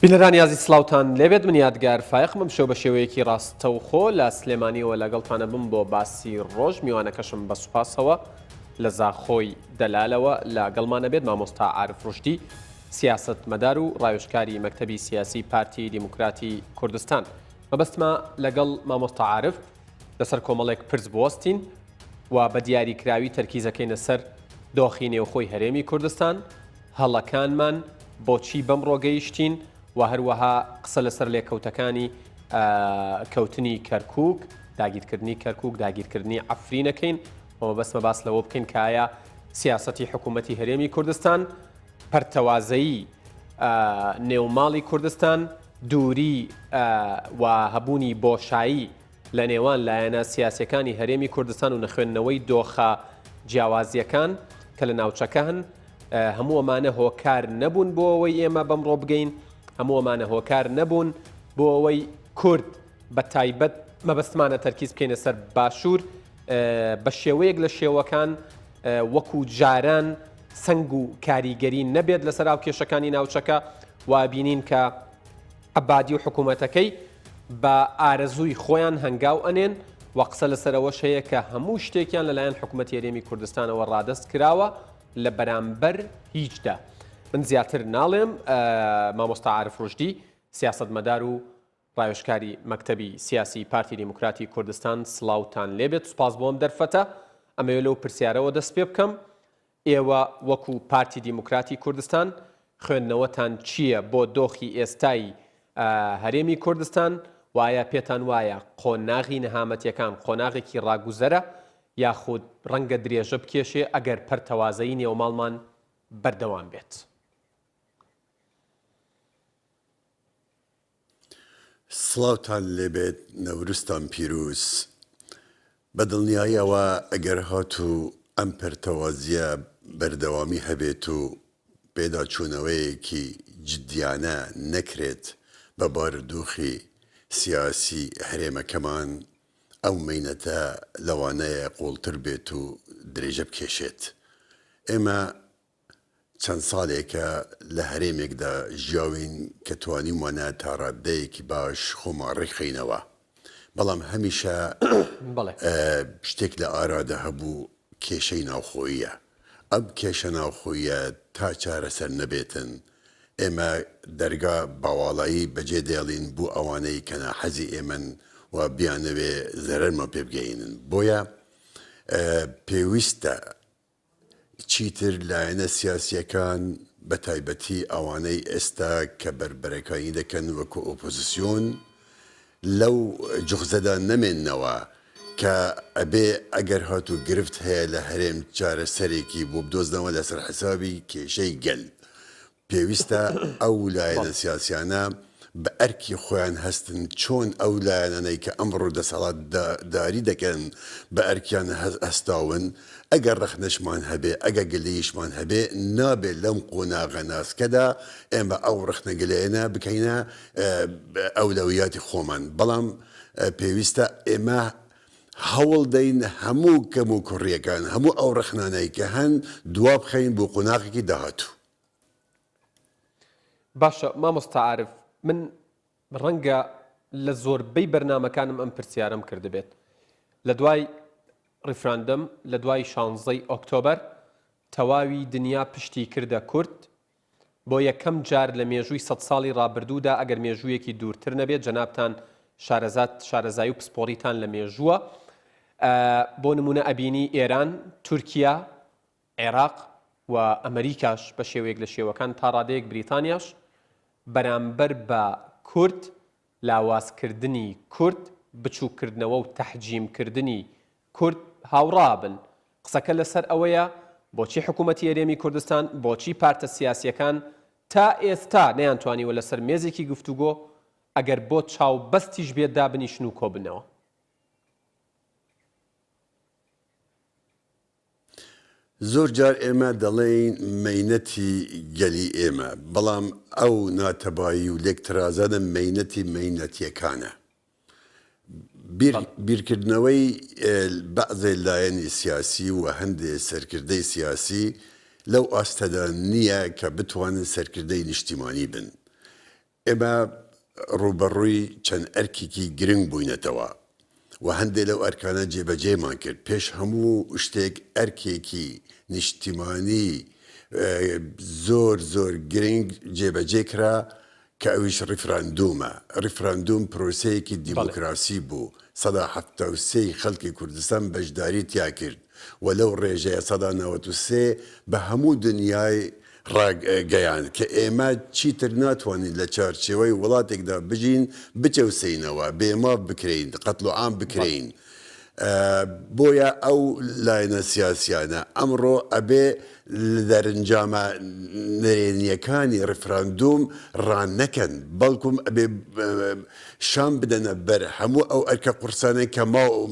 بینەرانی یازی سلااوان لێبێت من یادگار فایقمم شەو بە شێوەیەکی ڕاستەوخۆ لە سلێمانیەوە لەگەڵتانە بم بۆ باسی ڕۆژ میوانەکەشم بە سوپاسەوە لە زاخۆی دەلالەوە لە گەڵمانە بێت مامۆستا عارف ڕشدی سیاست مەدار و ڕایۆشکاری مەکتەبی سیاسی پارتی دیموکراتی کوردستان مەبەستمە لەگەڵ مامۆستا عارف لەسەر کۆمەڵێک پرس بوەستین و بە دیاریکراوی تەرکیزەکەینە سەر دۆخی نێوخۆی هەرێمی کوردستان هەڵەکانمان بۆچی بەم ڕۆگەیشتین و هەروەها قسە لەسەر لێکەوتەکانی کەوتنی کەرکووک داگیرکردنی کەرکووک داگیرکردنی عەفرینەکەین ئەوە بەسمە باس لەوە بکەین کە ئایا سیاسەتی حکوومەتی هەرێمی کوردستان پەرتەوازەیی نێوماڵی کوردستان دووری و هەبوونی بۆشایی لە نێوان لایەنە سیاسیەکانی هەرێمی کوردستان و نەخوێندنەوەی دۆخە جیاوازیەکان کە لە ناوچەکە هەن هەموو ئەمانە هۆکار نەبوون بۆ ئەوەی ئێمە بەمڕۆ بگەین هەموو ئەمانە هۆکار نەبوون بۆ ئەوەی کورد بە تایبەت مەبەستمانە تەرکیز بکەینە سەر باشوور بە شێوەیەک لە شێوەکان وەکو جاران سنگ و کاریگەری نەبێت لەسەر ئاو کێشەکانی ناوچەکە و بینین کە عەبادی و حکوومەتەکەی بە ئارەزووی خۆیان هەنگاو ئەنێن و قسە لەسەرەوەش هەیە کە هەموو شتێکیان لەلایەن حکوومەتی هەرێمی کوردستانەوە ڕادەست کراوە لە بەرامبەر هیچدا. من زیاتر ناڵێم مامۆستا عارف ڕشدی سیاسەتمەدار و ڕایۆشکاری مەکتەبی سیاسی پارتی دیموکراتی کوردستان سڵاوتان لێبێت سوپاس بۆم دەرفەتە ئەمەوێت لەو پرسیارەوە دەست پێ بکەم ئێوە وەکو پارتی دیموکراتی کوردستان خوێندنەوەتان چییە بۆ دۆخی ئێستایی هەرێمی کوردستان وایە پێتان وایە قۆناغی نەهامەتیەکان قۆناغێکی ڕاگوزەرە یاخود ڕەنگە درێژە بکێشێ ئەگەر پەرتەوازەیی نێوماڵمان بەردەوام بێت. سڵاوتان لێبێت نەورستان پیرۆز بە دڵنیاییەوە ئەگەر هاتوو ئەم پەرتەوازیە بەردەوامی هەبێت و پێداچوونەوەیەکی جدیانە نەکرێت بە بارودۆخی سیاسی هەرێمەکەمان ئەو مەینەتە لەوانەیە قوڵتر بێت و درێژە بکێشێت. ئێمە چەند ساڵێکە لە هەرێمێکدا ژیاوین کە توانیمانە تا ڕاددەیەکی باش خۆمان ڕێکخینەوە بەڵام هەمیشە شتێک لە ئارادا هەبوو کێشەی ناوخۆییە. ئەم کێشە ناوخۆیە تا چارەسەر نەبێتن ئێمە دەرگا باواڵایی بەجێ دێڵین بۆ ئەوانەی کە ناحەزی ئێمەن و بیانەوێ زەرەرمە پێ بگەینن. بۆیە پێویستە چیتر لایەنە سیاسیەکان بە تایبەتی ئەوانەی ئێستا کە بربەرەکانی دەکەن وەکو ئۆپۆزیسیۆن لەو جوخزەدا نەمێننەوە کە ئەبێ ئەگەر هاتوو گرفت هەیە لە هەرێم چارەسەرێکی بۆ بدۆزنەوە لەسەر حسابی کێشەی گەل. پێویستە ئەو لایەنە سیاسیانە بە ئەرکی خۆیان هەستن چۆن ئەو لایەنەی کە ئەمڕۆ دەسەڵات داری دەکەن بە ئەرکیان هەستاون ئەگەر ڕەخنەشمان هەبێ ئەگە گلەیشمان هەبێ نابێت لەم قۆناغە ناسکەدا ئێمە ئەو ڕەخنەگلەیەنە بکەینە ئەولەویاتی خۆمان. بەڵام پێویستە ئێمە هەوڵ دەین هەموو کەم و کوڕیەکان هەموو ئەو ڕەخنانەی کە هەن دوا بخەین بۆ قۆناغێکی داهاتوو. باشە مامۆستا عارف من ڕەنگە لە زۆربەی بەرنامەکانم ئەم پرسیارەم کردبێت لە دوای ڕیفراندەم لە دوای 16 ئۆکتۆبەر تەواوی دنیا پشتی کردە کورد بۆ یەکەم جار لە مێژووی 100 ساڵی ڕابردوودا ئەگەر مێژوویەکی دوورتر نەبێت جەنابتان شارەزای و پسپۆڕیتان لە مێژووە بۆ نمونە ئەبینی ئێران تورکیا عێراق و ئەمریکاش بە شێوەیەک لە شێوەکان تا ڕادەیەک بریتانیاش بەرامبەر بە کورد لاوازکردنی کورد بچووکردنەوە و تەحجیمکردنی کورد هاوڕابن. قسەکە لەسەر ئەوەیە بۆچی حکوومەتی هەرێمی کوردستان بۆچی پارتە سیاسیەکان تا ئێستا نەیانتوانیوە لەسەر مێزێکی گفتوگۆ ئەگەر بۆ چاوبەستیش بێت دابنیشن و کۆبنەوە. زۆر جار ئێمە دەڵێن مەینەتی گەلی ئێمە بەڵام ئەو ناتەبایی و لێکترازانە مەینەتی مەینەتیەکانە. بیرکردنەوەی بەعزێ لایەنی سیاسی و هەندێک سەرکردەی سیاسی لەو ئاستەدا نییە کە بتوانن سەرکردەی نیشتیمانی بن. ئێمە ڕوبەڕووی چەند ئەرکێکی گرنگ بووینەتەوە و هەندێک لەو ئەرکانە جێبەجێمان کرد پێش هەموو شتێک ئەرکێکی نیشتیمانی زۆر زۆر گرنگ جێبەجێ کرا کە ئەویش ڕیفراندومە ڕیفراندوم پرۆسەیەکی دیموکراسی بوو 1970 خەڵکی کوردستان بەشداری تیا کرد و لەو ڕێژەیە 1993 بە هەموو دنیای ڕاگەیان کە ئێمە چیتر ناتوانین لە چارچێوەی وڵاتێکدا بژین بچەوسینەوە بێماف بکرین قەتڵ و عام بکرین بۆیە ئەو لاینە سیاسیانە ئەمڕۆ ئەبێ لە دەرەنجامە نەرێنیەکانی ڕفراندوم ڕان نەکەن بەڵکوم ئەبێ شام بدەنە بەر هەموو ئەو ئەرکە قورسانەی کە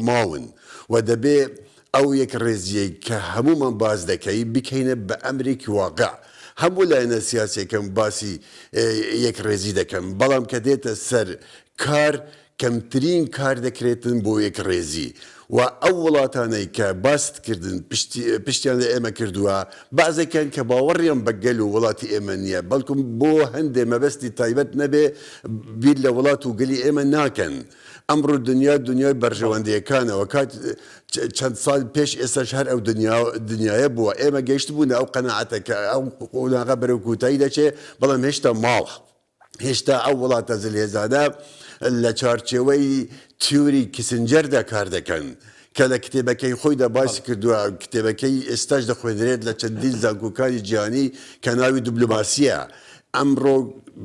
ماون و دەبێ ئەو یەک ڕێزیەی کە هەمومان باز دەکەی بکەینە بە ئەمریکی واقع هەموو لایەنە سیاسیەکەم باسی یەک ڕێزی دەکەم بەڵام کە دێتە سەر کار کەمترین کار دەکرێتن بۆ یەک ڕێزی و ئەو وڵاتانەی کە باست کردن پشتیان لە ئێمە کردووە بازێکیان کە باوەڕیان بەگەل و وڵاتی ئێمە نییە بەڵکم بۆ هەندێ مەبەستی تایبەت نەبێ بیر لە وڵات و گەلی ئێمە ناکەن ئەمڕۆ دنیای بەرژەوەندیەکانەوە کات چەند ساڵ پێش ئێستاش هەر ئەو دنیاە بووە ئێمە گەیشت بوون ئەو قەنەعەتەکە ئەو قۆناغە بەرەو کوتایی دەچێ بەڵام هێشتا ماڵ هێشتا ئەو وڵاتە زلهێزانە لە چارچێوەی تیوری کیسنجەردا کار دەکەن کە لە کتێبەکەی خۆیدا باسی کردووە کتێبەکەی ئێستاش دەخوێنرێت لە چەندین زانکۆکانی جیهانی کە ناوی دیبلۆماسیە ئەمڕۆ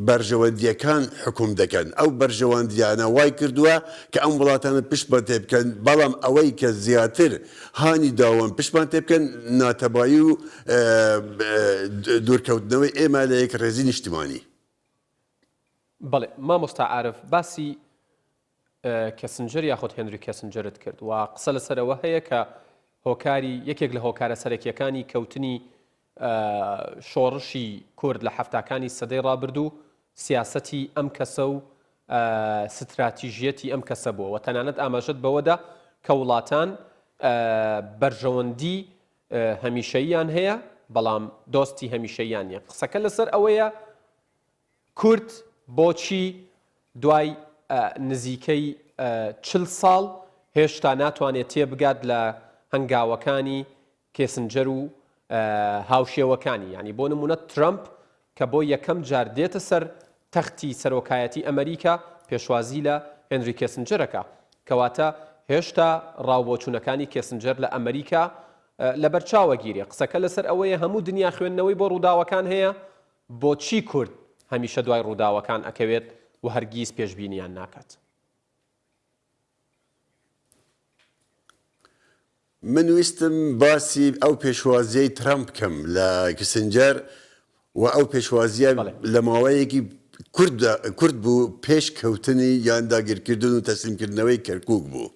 بەرژەوەندیەکان حکوم دەکەن ئەو بەرژەوەندیانە وای کردووە کە ئەم وڵاتانە پشتمان تێ بکەن بەڵام ئەوەی کە زیاتر هانی داوام پشتمان تێ بکەن ناتەبایی و دوورکەوتنەوەی ئێمە لە یەک ڕێزی نیشتیمانی بەڵێ مامۆستا عارف باسی کەسنجەر یاخود هێنری کەسنجەرت کرد و قسە لەسەرەوە هەیە کە هۆکاری یەکێک لە هۆکارە سەرەکیەکانی کەوتنی شۆڕشی کورد لە هەفتاکانی سەدەی ڕابردوو سیاسەتی ئەم کەسە و ستراتیژیەتی ئەم کەسە بووە و تەنانەت ئاماژەت بەوەدا کە وڵاتان بەرژەوەندی هەمیشەییان هەیە بەڵام دۆستی هەمیشەییان نیە قسەکە لەسەر ئەوەیە کورد بۆچی دوای نزیکەی 40 ساڵ هێشتا ناتوانێت تێبگات لە هەنگاوەکانی کێسنجەر و هاوشێوەکانی ینی بۆ نمونە ترامپ کە بۆ یەکەم جار دێتە سەر تەختی سەرۆکایەتی ئەمریکا پێشوازی لە هێنری کێسنجەرەکە کەواتە هێشتا ڕاوبۆچوونەکانی کێسنجەر لە ئەمریکا لە بەرچاوە گیرێ قسەکە لەسەر ئەوەیە هەموو دنیا خوێندنەوەی بۆ ڕووداوەکان هەیە بۆچی کورد هەمیشە دوای ڕووداوەکان ئەکەوێت و هەرگیز پێشبینیان ناکات من ویستم باسی ئەو پێشوازیەی ترامپ بکەم لە کیسنجەر و ئەو پێشوازیە لە ماوەیەکی کورد بوو پێش کەوتنی یان داگیرکردن و تەسلیمکردنەوەی کەرکووک بوو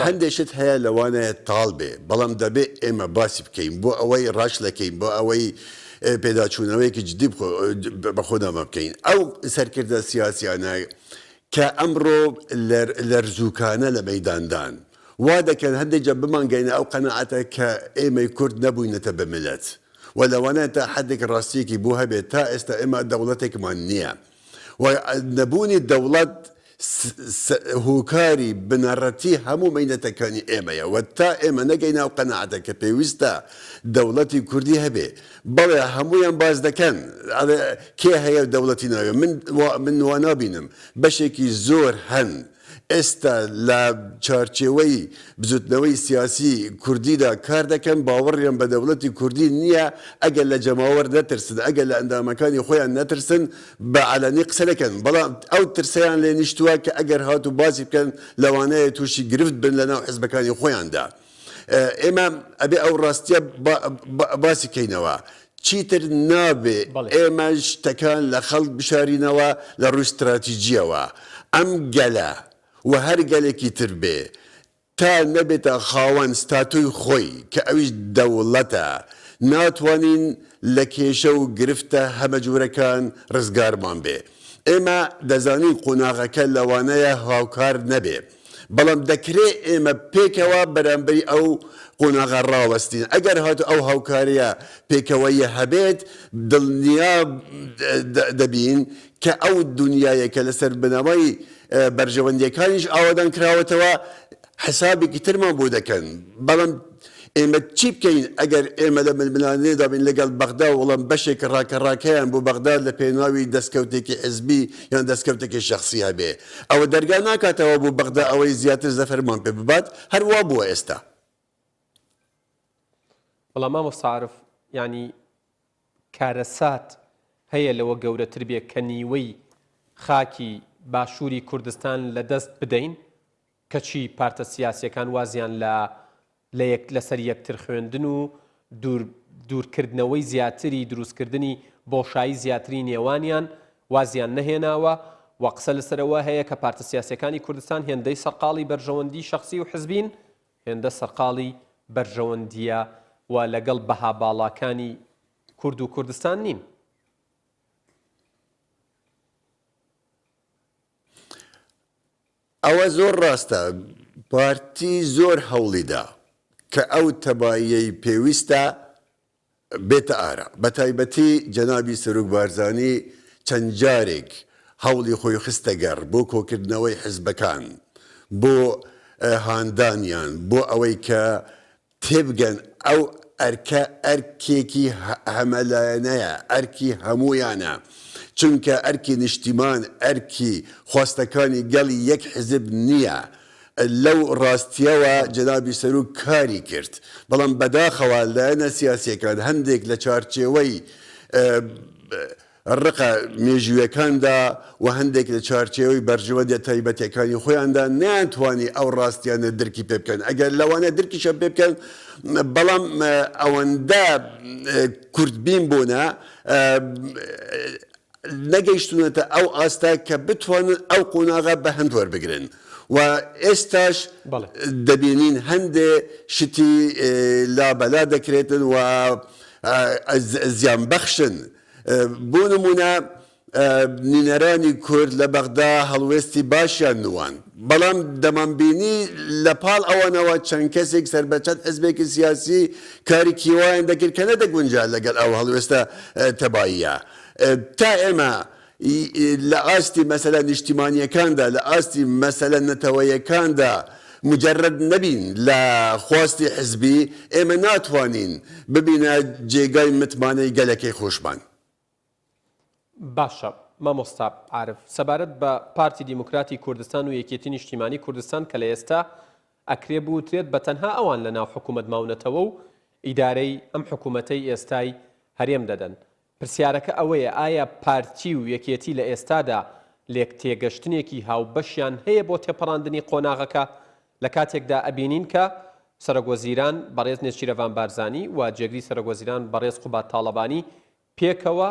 هەندێشت هەیە لەوانەیە تاڵ بێ بەڵام دەبێت ئێمە باسی بکەین بۆ ئەوەی ڕاش لەکەین بۆ ئەوەی پێداچوونەوەیکی جدی بەخۆدامە بکەین ئەو سەرکردە سیاسیانە کە ئەمڕۆ لەرزووکانە لە مەیداندان وا دەکەن هەندێک جا بمانگەینە ئەو قەنەعەتە کە ئێمەی کورد نەبووینەتە بە ملەت و لەوانەیە تا حدێک ڕاستیەکی بوو هەبێت تا ئێستا ئێمە دەوڵەتێکمان نییە و نەبوونی دەوڵەت هۆکاری بنەڕەتی هەموو مەینەتەکانی ئێمەیە و تا ئێمە نەگەی ناو قەنەعەتە کە پێویستە دەوڵەتی کوردی هەبێ بەڵێ هەمویان باز دەکەن کێ هەیە دەوڵەتی ناوێ من وا نابینم بەشێکی زۆر هەن ئێستا لە چارچێوەی بزوتنەوەی سیاسی کوردیدا کار دەکەن باوەڕیان بە دەوڵەتی کوردی نییە ئەگەر لە جەماوەر نەترسن ئەگەر لە ئەندامەکانی خۆیان نەترسن بە عەلەنی قسە دەکەن بەڵام ئەو ترسیان لێ نیشتووە کە ئەگەر هات و باسی بکەن لەوانەیە تووشی گرفت بن لەناو حیزبەکانی خۆیاندا ئێمە ئەبێ ئەو ڕاستیە باسی بکەینەوە چیتر نابێ ئێمە شتەکان لە خەڵک بشارینەوە لە ڕووی استراتیجیەوە ئەم گەلە و هەر گەلێکی تر بێ تا نەبێتە خاوەن ستاتوی خۆی کە ئەویش دەوڵەتە ناتوانین لە کێشە و گرفتە هەمە جوورەکان ڕزگارمان بێ ئێمە دەزانین قۆناغەکە لەوانەیە هاوکار نەبێ بەڵام دەکرێت ئێمە پێکەوە بەرامبەری ئەو قۆناغا ڕاوەستین ئەگەر هاتو ئەو هاوکاریە پێکەوەیە هەبێت دڵنیا دەبین کە ئەو دنیایەکە لەسەر بنەمای بەرژەوەندیەکانیش ئاوادان کراوەتەوە حسابێکی ترمان بۆ دەکەن بەڵام ئێمە چی بکەین ئەگەر ئێمە لە ململانێدا بین لەگەڵ بەغدا وڵام بەشێک ڕاکەڕاکەیان بۆ بەغدا لە پێناوی دەستکەوتێکی حزبی یان دەستکەوتێکی شخصی هەبێ ئەوە دەرگا ناکاتەوە بۆ بەغدا ئەوەی زیاتر زەفەرمان پێ ببات هەروە بووە ئێستا بەڵام مامۆستا عارف ینی کارەسات هەیە لەوە گەورەتر بێ کە نیوەی خاکی باشووری کوردستان لەدەست بدەین کەچی پارتە سیاسیەکان وازیان لەسەر یەکتر خوێندن و دوورکردنەوەی زیاتری دروستکردنی بۆشایی زیاتری نێوانیان وازیان نەهێناوە و قسە لەسەرەوە هەیە کە پارتە سیاسیەکانی کوردستان هێندەی سەرقاڵی بەرژەوەندی شخصی و حزبین هێندە سەرقاڵی بەرژەوەندیە و لەگەڵ بەها باڵاکانی کورد و کوردستان نین ئەوە زۆر ڕاستە پارتی زۆر هەوڵیدا کە ئەو تەباییەی پێویستە بێتە ئارە بە تایبەتی جەنابی سەرۆک بارزانی چەند جارێک هەوڵی خۆی خستەگەڕ بۆ کۆکردنەوەی حزبەکان بۆ هاندانیان بۆ ئەوەی کە تێبگەن ئەو ئەرکە ئەرکێکی هەمەلایەنەیە ئەرکی هەموویانە چونکە ئەرکی نیشتیمان ئەرکی خواستەکانی گەڵی یەک حزب نییە لەو ڕاستیەوە جەنابی سەرۆک کاری کرد بەڵام بەداخەوە لایەنە سیاسیەکان هەندێک لە چارچێوەی ڕقە مێژوویەکاندا و هەندێک لە چارچێوەی بەرژەوەندیە تایبەتیەکانی خۆیاندا نەیانتوانی ئەو ڕاستیانە درکی پێ بکەن ئەگەر لەوانە درکیشە پێ بکەن بەڵام ئەوەندە کوردبین بوونە نەگەیشتونەتە ئەو ئاستا کە بتوانن ئەو قۆناغا بە هەند وەربگرن و ئێستاش دەبینین هەندێ شتی لابەلا دەکرێتن و زیانبەخشن بۆ نمونە نینەرانی کورد لە بەغدا هەڵوێستی باشیان نوان بەڵام دەمانبینی لە پاڵ ئەوانەوە چەند کەسێک سەربەچەت حزبێکی سیاسی کاری کیوایان دەکرد کە نەدەگونجا لەگەڵ ئەو هەڵوێستە تەباییە تا ئێمە لە ئاستی مەسەلە نیشتیمانیەکاندا لە ئاستی مەسەلە نەتەوەیەکاندا مجرد نەبین لە خواستی حزبی ئێمە ناتوانین ببینە جێگای متمانەی گەلەکەی خۆشمان باشە مامۆستا عارف سەبارەت بە پارتی دیموکراتی کوردستان و یەکێتی نیشتیمانی کوردستان کە لە ئێستا ئەکرێ بوترێت بە تەنها ئەوان لە ناو حکوومەت ماونەتەوە و ئیدارەی ئەم حکوومەتەی ئێستای هەرێم دەدەن پرسیارەکە ئەوەیە ئایا پارتی و یەکێتی لە ئێستادا لێک تێگەشتنێکی هاوبەشیان هەیە بۆ تێپەڕاندنی قۆناغەکە لە کاتێکدا ئەبینین کە سەرۆکوەزیران بەڕێز نێچیرەڤان بارزانی و جێگری سەرۆکوەزیران بەڕێز قوبات تاڵەبانی پێکەوە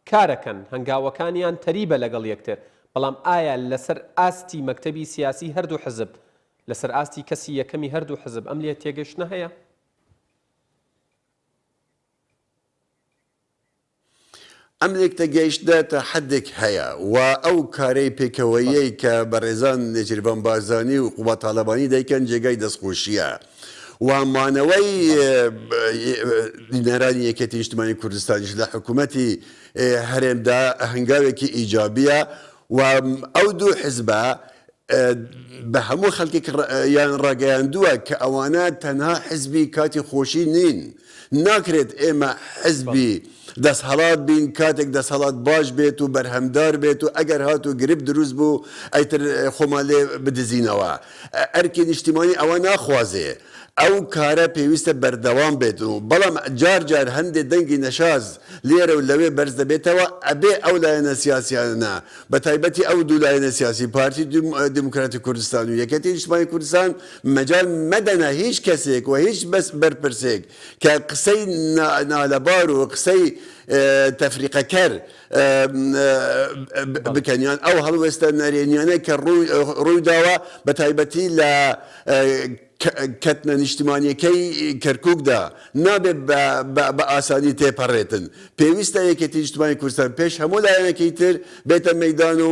کارەکەن هەنگاوەکانیان تەریبە لەگەڵ یەکتر بەڵام ئایا لەسەر ئاستی مەکتەبی سیاسی هەردوو حزب لەسەر ئاستی کەسی یەکەمی هەردوو حزب ئەم لێ تێگەشتنە هەیە ئەم لێکتە گەیشتە تا حدێک هەیە و ئەو کارەی پێکەوەیەی کە بەڕێزان نێچیرەڤان بارزانی و قوبات تاڵەبانی دەیکەن جێگای دەستخۆشیە و مانەوەی نێرانی یەکێتی نیشتیمانی کوردستانیش لە حکوومەتی هەرێمدا هەنگاوێکی ئیجابیە و ئەو دوو حزبە بە هەموو خەڵکێک یان ڕاگەیاندووە کە ئەوانە تەنها حزبی کاتی خۆشی نین ناکرێت ئێمە حزبی دەستهەڵات بین کاتێک دەستهەڵات باش بێت و بەرهەمدار بێت و ئەگەر هات و گرپ دروست بوو ئەیتر خۆمان لێ بدزینەوە ئەرکی نیشتیمانی ئەوە ناخوازێ ئەو کارە پێویستە بەردەوام بێت و بەڵام جار جار هەندێک دەنگی نەشاز لێرە و لەوێ بەرز دەبێتەوە ئەبێ ئەو لایەنە سیاسیانە بە تایبەتی ئەو دوو لایەنە سیاسی پارتی دیموکراتی کوردستان و یەکێتی نیشتیمانی کوردستان مەجال مەدەنە هیچ کەسێک و هیچ بەس بەرپرسێک کە قسەی نالەبار و قسەی تەفریقەکەر بکەنیان ئەو هەڵوێستە نەرێنیانە کە ڕوویداوە بە تایبەتی لە کەتنە نیشتیمانیەکەی کەرکووکدا نابێت بە ئاسانی تێپەڕێتن پێویستە یەکێتی نیشتیمانی کوردستان پێش هەموو لایەنێکی تر بێتە مەیدان و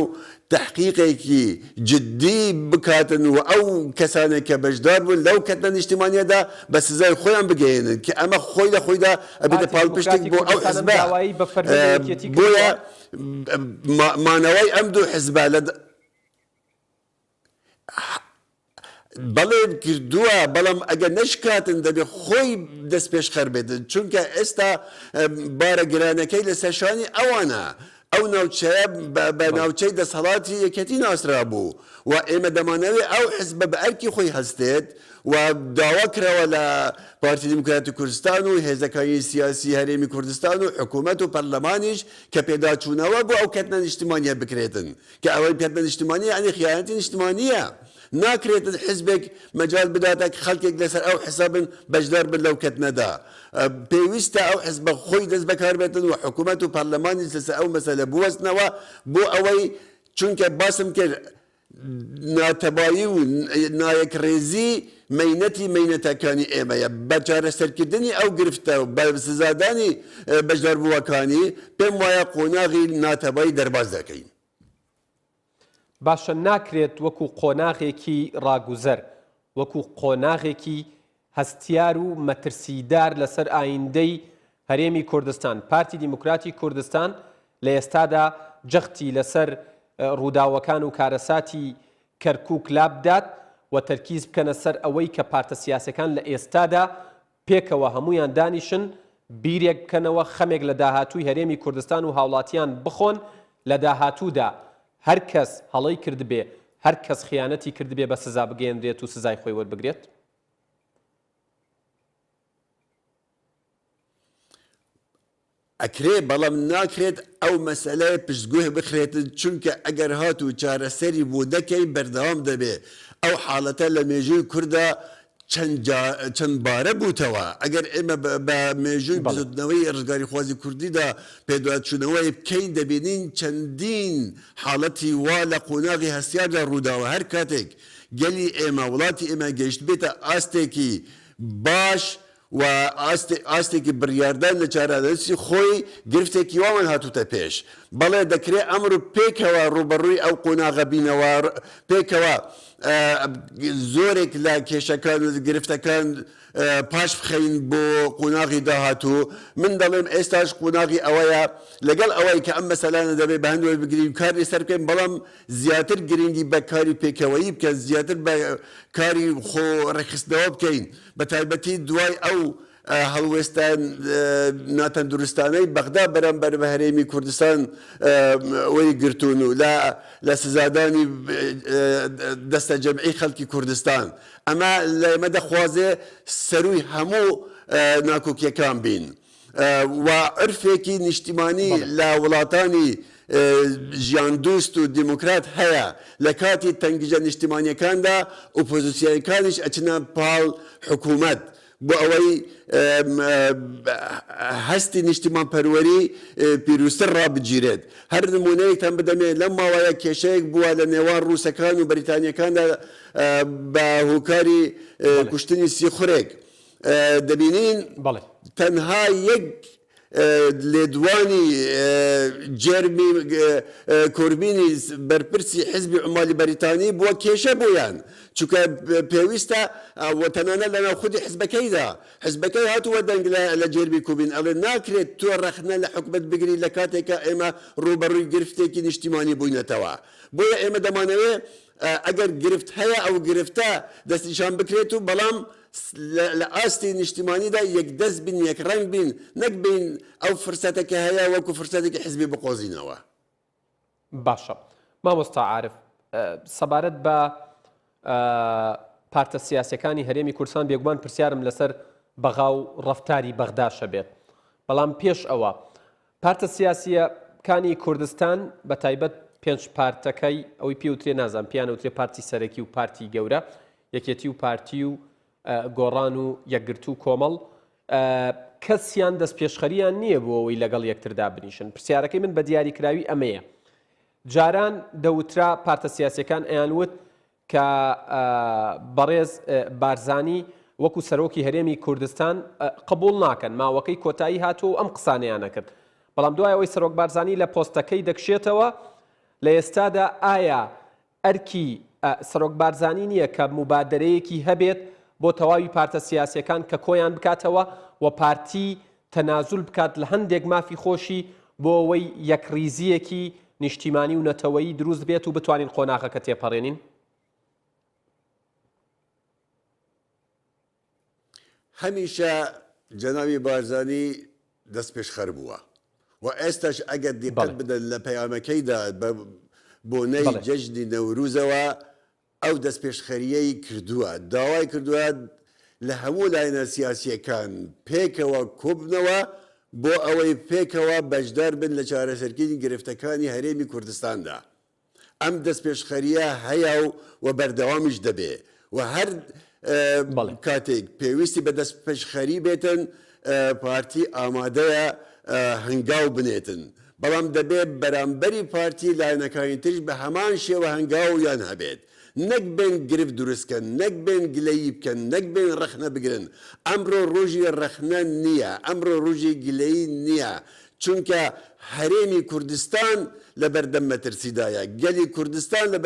تحقیقێکی جددی بکاتن و ئەو کەسانێک کە بەشدار بوون لەو کەتنە نیشتیمانیەدا بە سزای خۆیان بگەێنن کە ئەمە خۆی لە خۆیدا ئەبێتە پاڵپشتێک بۆ ئەو حزبە بۆیە مانەوەی ئەم دوو حزبە لە بەڵێ کردووە بەڵام ئەگەر نەشکاتن دەبێت خۆی دەست پێش خەر بێتن چونکە ئێستا بارە گرانەکەی لە سەرشانی ئەوانە ئەو ناوچەیە بە ناوچەی دەسەڵاتی یەکەتی ناسرا بوو و ئێمە دەمانەوێت ئەو حزبە بە ئەرکی خۆی هەستێت و داوا کراوە لە پارتی دیموکراتی کوردستان و هێزەکانی سیاسی هەرێمی کوردستان و حکوومەت و پەرلەمانیش کە پێداچوونەوە بۆ ئەو کەتنە نیشتیمانیە بکرێتن کە ئەوەی کەتنە نیشتیمانیە ئەنی خیانەتی نیشتیمانیە ناکرێتن حزبێک مەجال بداتە خەڵکێک لەسەر ئەو حسابن بەشدار بن لەو کەتنەدا پێویستە ئەو حزبە خۆی دەست بەکار بێتن و حکوومەت و پەرلەمانی لەسەر ئەو مەسەلە بوەستنەوە بۆ ئەوەی چونکە باسم کرد ناتەبایی و نایەکڕێزی مەینەتەکانی ئێمەیە بە چارەسەرکردنی ئەو گرفتە و بە سزادانی بەشداربووەکانی پێم وایە قۆناغی ناتەبایی دەرباز دەکەین باشە ناکرێت وەکو قۆناغێکی ڕاگوزەر وەکو قۆناغێکی هەستیار و مەترسیدار لەسەر ئایندەی هەرێمی کوردستان پارتی دیموکراتی کوردستان لە ئێستادا جەختی لەسەر ڕووداوەکان و کارەساتی کەرکووک لابدات و تەرکیز بکەنە سەر ئەوەی کە پارتە سیاسەکان لە ئێستادا پێکەوە هەمویان دانیشن بیرێک بکەنەوە خەمێک لە داهاتووی هەرێمی کوردستان و هاوڵاتیان بخۆن لە داهاتوودا هەر کەس هەڵەی کردبێ هەر کەس خیانەتی کردبێ بە سزا بگەێنرێت و سزای خۆی وەربگرێت ئەکرێ بەڵام ناکرێت ئەو مەسەلەیە پشتگوێ بخرێتن چونکە ئەگەر هات و چارەسەری بۆ دەکەی بەردەوام دەبێ ئەو حاڵەتە لە مێژووی کووردا چەند بارە بووتەوە ئەگەر ئێمە بە مێژووی بزودنەوەی ڕزگاری خوازی کوردیدا پێداچوونەوەی بکەین دەبینین چەندین حاڵەتی وا لە قۆناغی هەستیاردا ڕووداوە هەر کاتێک گەلی ئێمە وڵاتی ئێمە گەیشت بێتە ئاستێکی باش و ئاستێکی بڕیاردان لە چارەدەستی خۆی گرفتێکی وامان هاتوتە پێش بەڵێ دەکرێت ئەمر پێکەوە ڕوبەڕووی ئەو قۆناغە بینەوە پێکەوە زۆرێک لە کێشەکان و گرفتەکان پاش بخەین بۆ قۆناغی داهاتوو من دەڵێم ئێستاش قۆناغی ئەوەیە لەگەڵ ئەوەی کە ئەم مەسەلانە دەبێت بە هەندوی بگرین کاری سەر بکەین بەڵام زیاتر گرنگی بە کاری پێکەوەیی بکەن زیاتر بە کاری خۆ ڕێکخستنەوە بکەین بە تایبەتی دوای ئەو هەڵوێستان ناتەندروستانەی بەغدا بەرامبەر بە هەرێمی کوردستان وەی گرتوون و لە سزادانی دەستە جەمعی خەڵکی کوردستان ئەمە لە ئێمە دەخوازێ سەرووی هەموو ناکۆکیەکان بین و عرفێکی نیشتیمانی لە وڵاتانی ژیان دوست و دیموکرات هەیە لە کاتی تەنگیجە نیشتیمانیەکاندا ئۆپۆزیسیۆنەکانیش ئەچنە پاڵ حکوومەت بۆ ئەوەی هەستی نیشتیمان پەروەری پیرۆستر ڕابگیرێت هەر نمونەیەکتان بدەمێت لەم ماوەیە کێشەیەک بووە لە نێوان ڕووسەکان و بەریتانیەکاندا بە هۆکاری کوشتنی سیخورێک دەبینین تەنها یەک لێدوانی جێرمی کوربینی بەرپرسی حزبی عمالی بەریتانی بووە کێشە بۆیان چونکە پێویستە وەتەنانە لە ناو خودی حزبەکەیدا حزبەکەی هاتووە دەنگ لە جێرمی کوبین ئەڵێ ناکرێت تۆ ڕەخنە لە حکومەت بگری لە کاتێکە ئێمە ڕوبەڕووی گرفتێکی نیشتیمانی بووینەتەوە بۆیە ئێمە دەمانەوێت ئەگەر گرفت هەیە ئەو گرفتە دەستیشان بکرێت و بەڵام لە ئاستی نیشتیمانیدا یەک دەست بین یەک ڕەنگ بین نەک بین ئەو فرسەتێکە هەیە وەکو فرسەتێکی حزبی بقۆزینەوە باشە مامۆستا عارف سەبارەت بە پارتە سیاسەکانی هەرێمی کوردستان بێگومان پرسیارم لەسەر بەغا و ڕەفتاری بەغداشە بێت بەڵام پێش ئەوە پارتە سیاسیەکانی کوردستان بە تایبەت پێنج پارتەکەی ئەوەی پێوترێ نازان پیانەوترێ پارتی سەرەکی و پارتی گەورە یەکێتی و پارتی و گۆڕان و یەکگرتو و کۆمەڵ کەسیان دەست پێشخەریان نییە بۆ ئەوەی لەگەڵ یەکتردا بنیشن. پرسیارەکەی من بە دیاریکراوی ئەمەیە. جاران دەوترا پارتە سیاسیەکان ئەیانوت کە بەڕێز بارزانی وەکو سەرۆکی هەرێمی کوردستان قبول ناکەن، ماوەکەی کۆتایی هاتووە و ئەم قسانەیانە کرد. بەڵام دوای ئەوەی سەرۆک بارزانی لە پۆستەکەی دەکشێتەوە، لە ئێستادا ئایا ئەرکی سەرۆک بارزانی نییە کە مبادرەیەکی هەبێت بۆ تەواوی پارتە سیاسیەکان کە کۆیان بکاتەوە و پارتی تەنازول بکات لە هەندێک مافی خۆشی بۆ ئەوەی یەکریزیەکی نیشتیمانی و نەتەوەیی دروست بێت و بتوانین قۆناغەکە تێپەڕێنین؟ هەمیشە جەناوی بارزانی دەست پێشخەر بووە و ئێستاش ئەگەر دیقەت بدەن لە پەیامەکەیدا بۆنەی جەژنی نەوروزەوە ئەو دەست پێشخەریەی کردووە، داوای کردووە لە هەموو لایەنە سیاسیەکان پێکەوە کۆبنەوە بۆ ئەوەی پێکەوە بەشدار بن لە چارەسەرکردنی گرفتەکانی هەرێمی کوردستاندا. ئەم دەست پێشخەریە هەیە و بەردەوامیش دەبێ و هەر کاتێک پێویستی بە دەست پێشخەری بێتن پارتی ئامادەیە هەنگاو بنێتن، بەڵام دەبێت بەرامبەری پارتی لایەنەکانی ترش بە هەمان شێوە هەنگاویان هەبێت، نەک بێن گرفت دروستکەن، نەک بێن گلەیی بکەن، نەک بێن ڕەخنە بگرن. ئەمڕۆ ڕۆژی ڕەخنە نییە، ئەمڕۆ ڕۆژی گلەیی نییە، چونکە هەرێمی کوردستان لە بەردەم مەترسیدایە، گەلی کوردستان لە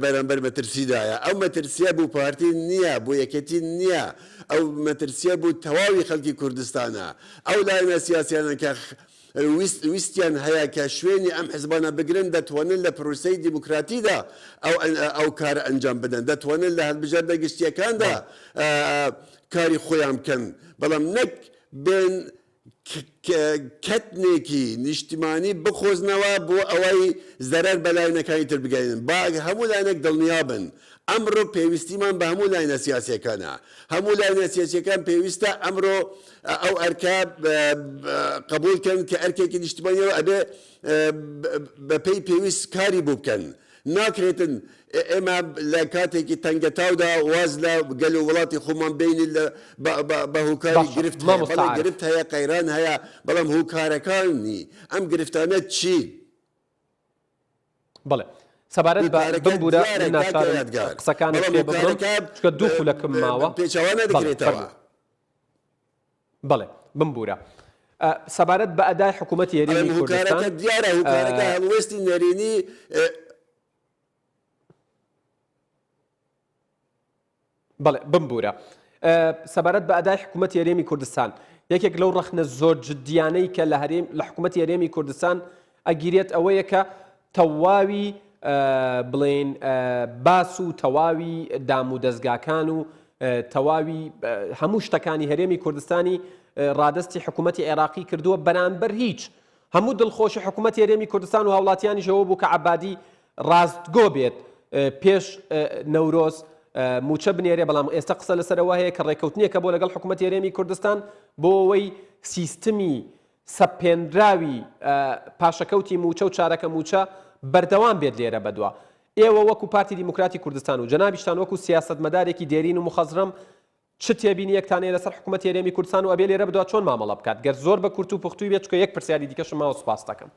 بەرامبەر مەترسیدایە. ئەو مەترسیە بوو پارتی نییە، بۆ یەکەتی نییە، ئەو مەترسیە بوو تەواوی خەڵکی کوردستانە. ئەو لایەنە سیاسیانە کە ویستیان هەیە کە شوێنی ئەم حزبانە بگرن، دەتوانن لە پرۆسەی دیموکراتیدا ئەو کارە ئەنجام بدەن، دەتوانن لە هەڵبژاردە گشتیەکاندا کاری خۆیان بکەن، بەڵام نەک بێن کەتنێکی نیشتیمانی بخۆزنەوە بۆ ئەوەی زەرەر بە لایەنەکانی تر بگەێنن. با هەموو لایەنێک دڵنیا بن ئەمڕۆ پێویستیمان بە هەموو لایەنە سیاسیەکانە. هەموو لایەنە سیاسیەکان پێویستە ئەمڕۆ ئەو ئەرکە قبولکەن کە ئەرکێکی نیشتیمانیەوە ئەبێ بەپێی پێویست کاری بوو بکەن. ناکرێتن ئێمە لە کاتێکی تەنگەتاودا واز لە گەل و وڵاتی خۆمان بینی بە هوکاری گرفت گرفت هەیە، قەیران هەیە، بەڵام هوکارەکانی ئەم گرفتانە چی؟ بەڵێ سەبارەت بە بمبورە ناچارم قسەکانت پێ ببڕم چکە دوو خولەکم ماوە پێچەوانە دەگرێتەوە. بەڵێ بمبورە سەبارەت بە ئەدای حکوومەتی هەرێمی کوردستان دیارە هوکارەکە هەڵوێستی نەرێنی بەڵێ بمبورە سەبارەت بە ئەدای حکوومەتی هەرێمی کوردستان یەکێک لەو ڕەخنە زۆر جدیانەی کە لە حکوومەتی هەرێمی کوردستان ئەگیرێت ئەوەیە کە تەواوی بڵێن باس و تەواوی دام و دەستگاکان و تەواوی هەموو شتەکانی هەرێمی کوردستانی ڕادستی حکوومەتی عێراقی کردووە بەرامبەر هیچ. هەموو دڵخۆشی حکوومەتی هەرێمی کوردستان و هاوڵاتیانی ژەوە بوو کە عەبادی ڕاستگۆ بێت پێش نەورۆز موچە بنێرێ، بەڵام ئێستا قسە لەسەرەوە هەیە کە ڕێکەوتنیەکە بۆ لەگەڵ حکوومەتی هەرێمی کوردستان بۆ ئەوەی سیستمی سەپێنراوی پاشەکەوتی موچە و چارەکە موچە بەردەوام بێت لێرە بەدووە. ئێوە وەکو پارتی دیموکراتی کوردستان و جەنابیشتان وەکو سیاسەتمەدارێکی دێرین و مخەزرەم چ تێبینی یەکتانەیە لەسەر حکوومەتی هەرێمی کوردستان و ئەبێ لێرە بدووە چۆن مامەڵە بکات؟ گەر زۆر بە کورت و پوختووی بێت چکە یەک پرسیاری دیکەشم ماوە سوپاس دەکەم.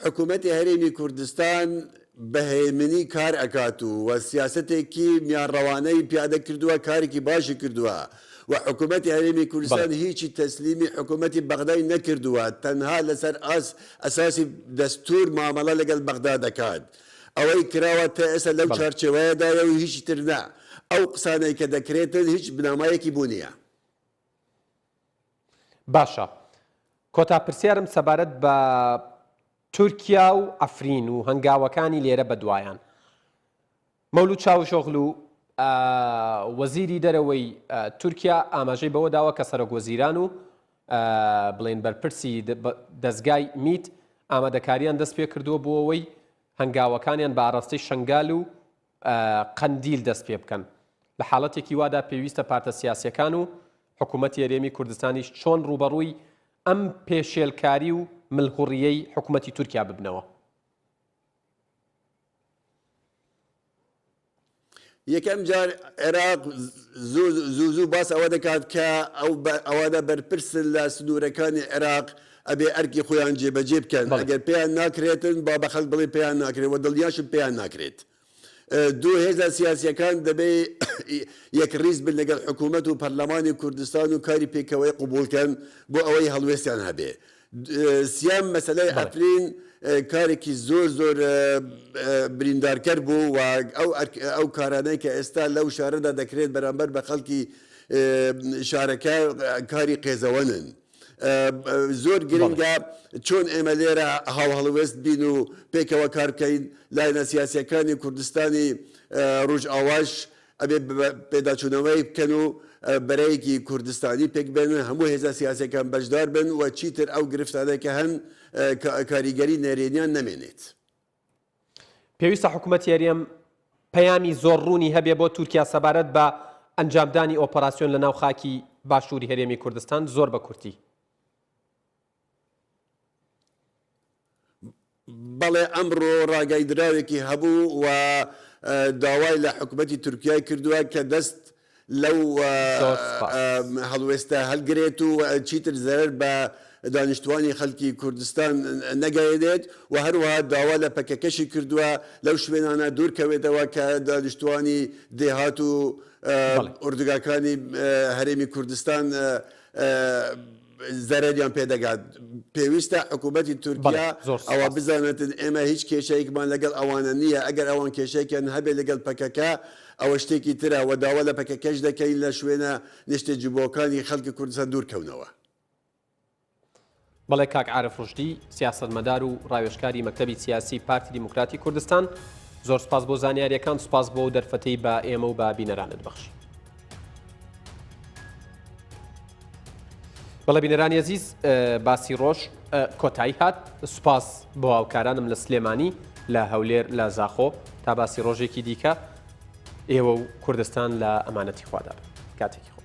حکوومەتی هەرێمی کوردستان بەهێمنی کار ئەکات و سیاسەتێکی میانڕەوانەی پیادە کردووە، کارێکی باشی کردووە و حکوومەتی هەرێمی کوردستان هیچی تەسلیمی حکوومەتی بەغدای نەکردووە، تەنها لەسەر ئەساسی دەستور مامەڵە لەگەڵ بەغدا دەکات. ئەوەی کراوە تا ئێستا لەو چارچێوەیەدایە و هیچی تر نە. ئەو قسانەی کە دەکرێتن هیچ بنامایەکی بوو نییە. باشە کۆتا پرسیارم سەبارەت بە تورکیا و ئەفرین و هەنگاوەکانی لێرە بەدوایان. مەولود چاوشۆغل و وەزیری دەرەوەی تورکیا ئاماژەی بەوە داوە کە سەرۆک وەزیران و بڵێن بەرپرسی دەستگای میت ئامادەکاریان دەست پێ کردووە بۆ ئەوەی هەنگاوەکانیان بە ئاڕاستەی شنگال و قەندیل دەست پێ بکەن. لە حاڵەتێکی وادا پێویستە پارتە سیاسیەکان و حکوومەتی هەرێمی کوردستانیش چۆن ڕوبەڕووی ئەم پێشێلکاری و ملهوڕیەی حکوومەتی تورکیا ببنەوە. یەکەم جار عێراق زوو باس ئەوە دەکات کە ئەوانە بەرپرسن لە سنوورەکانی عێراق ئەبێ ئەرکی خۆیان جێبەجێ بکەن ئەگەر پێیان ناکرێتن با بە خەڵک بڵێ پێیان ناکرێت و دڵنیاشم پێیان ناکرێت. دوو هێزە سیاسیەکان دەبێ یەک ڕیز بن لەگەڵ حکوومەت و پەرلەمانی کوردستان و کاری پێکەوەی قبولکەن بۆ ئەوەی هەڵوێستیان هەبێ. سیام مەسەلەی ئەفرین کارێکی زۆر بریندارکەر بوو و ئەو کارانەی کە ئێستا لەو شارەدا دەکرێت بەرامبەر بە خەڵکی شارەکە کاری قێزەوەنن. زۆر گرنگە چۆن ئێمە لێرە هەڵوێست بین و پێکەوە کار بکەین لایەنە سیاسیەکانی کوردستانی ڕۆژئاواش ئەبێ پێداچوونەوەی بکەن و بەرەیەکی کوردستانی پێک بێنن هەموو هێزە سیاسەکان بەشدار بن و چیتر ئەو گرفتانەکە هەن کاریگەری نێرێنیان نەمێنێت. پێویستە حکوومەت یاریەم پەیامی زۆر ڕوونی هەبێ بۆ تورکیا سەبارەت بە ئەنجامدانی ئۆپەراسیۆن لە ناو خاکی باشووری هەرێمی کوردستان زۆر بە کورتی. بەڵێ ئەمڕۆ ڕاگەیدراوێکی هەبوو و داوای لە حکوومەتی تورکیای کردووە کە دەست لەو هەڵوێستە هەلگرێت و چیتر زەرەر بە دانیشتوانی خەڵکی کوردستان نەگەیەنێت و هەروەها داوا لە پەکەکەشی کردووە لەو شوێنانە دوورکەوێتەوە کە دانیشتوانی دێهات و ئوردوگاکانی هەرێمی کوردستان زەرەریان پێدەگات. پێویستە حکوومەتی تورکیا ئەوە بزانێتن ئێمە هیچ کێشەیەکمان لەگەڵ ئەوانە نییە ئەگەر ئەوان کێشەیەکیان هەبێت لەگەڵ پەکەکە ئەوە شتێکی ترە و داوا لە پەکەکەش دەکەین لە شوێنە نیشتەجوبۆکانی خەڵکی کوردستان دوورکەونەوە. بەڵێ کاک عارف ڕوشدی سیاسەتمەدار و ڕاوێژکاری مەکتەبی سیاسی پارتی دیموکراتی کوردستان زۆر سپاس بۆ زانیاریەکان سپاس بۆ دەرفەتەی بە ئێمە و بە بینەرانت بەخشی. بەڵێ بینەرانی عەزیز باسی ڕۆژ کۆتایی هات سوپاس بۆ هاوکارانم لە سلێمانی لە هەولێر لە زاخۆ تا باسی ڕۆژێکی دیکە ئێوە و کوردستان لە ئەمانەتی خوادا کاتێکی